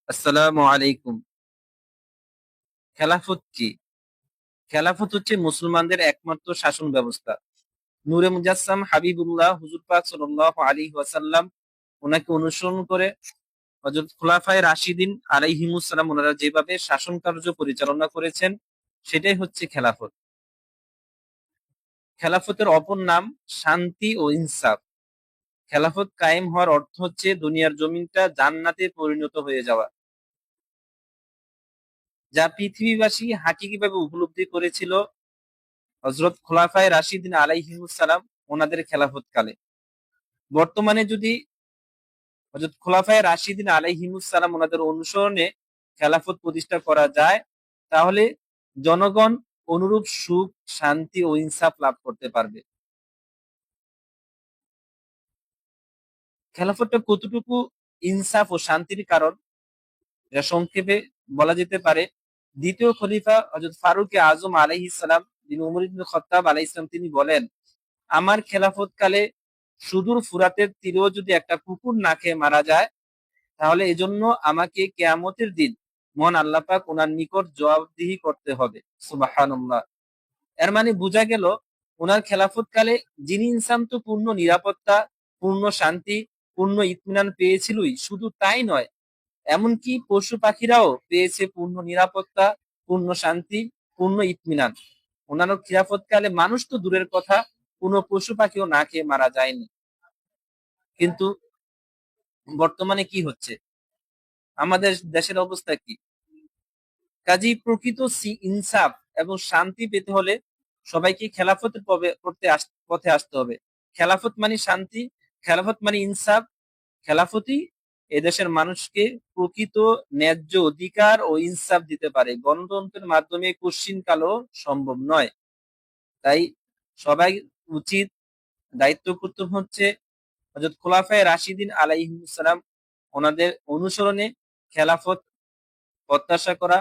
আসসালামু আলাইকুম। খেলাফত কি? খেলাফত হচ্ছে মুসলমানদের একমাত্র শাসন ব্যবস্থা। নূরে মুজাসসাম হাবিবুল্লাহ হুজুর পাক সাল্লাল্লাহু আলাইহি ওয়াসাল্লাম ওনাকে অনুসরণ করে হযরত খুলাফায়ে রাশিদিন আলাইহিমুস সালাম ওনারা যেভাবে শাসন কার্য পরিচালনা করেছেন সেটাই হচ্ছে খেলাফত। খেলাফতের অপর নাম শান্তি ও ইনসাফ। খেলাফত কায়েম হওয়ার অর্থ হচ্ছে দুনিয়ার জমিনটা জান্নাতে পরিণত হয়ে যাওয়া, যা পৃথিবীবাসী হাকিকিভাবে উপলব্ধি করেছিল হযরত খোলাফায়ে রাশিদিন আলাইহিমুস সালাম ওনাদের খেলাফত কালে। বর্তমানে যদি হযরত খোলাফায়ে রাশিদিন আলাইহিমুস সালাম ওনাদের অনুসরণে খেলাফত প্রতিষ্ঠা করা যায়, তাহলে জনগণ অনুরূপ সুখ, শান্তি ও ইনসাফ লাভ করতে পারবে। খেলাফতটা কতটুকু ইনসাফ ও শান্তির কারণ, এটা সংক্ষেপে বলা যেতে পারে। দ্বিতীয় খলিফা হযরত ফারুক আজম আলাইহিস সালাম যিনি উমর ইবনে খাত্তাব আলাইহিস সালাম তিনি বলেন, আমার খেলাফত কালে সুদূর ফুরাতের তীরেও যদি একটা কুকুর না খেয়ে মারা যায়, তাহলে এজন্য আমাকে কিয়ামতের দিন মহান আল্লাহ পাক ওনার নিকট জবাবদিহি করতে হবে। সুবহানাল্লাহ। এর মানে বোঝা গেল ওনার খেলাফত কালে যিনি ইনসান তো পূর্ণ নিরাপত্তা, পূর্ণ শান্তি, পূর্ণ ইতমিনান পেয়েছিলই, শুধু তাই নয়, এমনকি পশু পাখিরাও পেয়েছে পূর্ণ নিরাপত্তা, পূর্ণ শান্তি, পূর্ণ ইতমিনান। ওনার খিলাফত কালে মানুষ তো দূরের কথা, কোনো পশু পাখিও না খেয়ে মারা যায়নি। কিন্তু বর্তমানে কি হচ্ছে, আমাদের দেশের অবস্থা কি? কাজেই প্রকৃত ইনসাফ এবং শান্তি পেতে হলে সবাইকে খেলাফতের পথে আসতে হবে। খেলাফত মানে শান্তি, খেলাফত মানে ইনসাফ, খেলাফতই এদেশের মানুষকে প্রকৃত ন্যায্য অধিকার ও ইনসাফ দিতে পারে। গণতন্ত্রের মাধ্যমে কোশ্চিনকালও সম্ভব নয়। তাই সবাই উচিত, দায়িত্ব কর্তব্য হচ্ছে হযরত খোলাফায়ে রাশিদিন আলাইহিমুস সালাম ওনাদের অনুসরণে খেলাফত প্রত্যাশা করা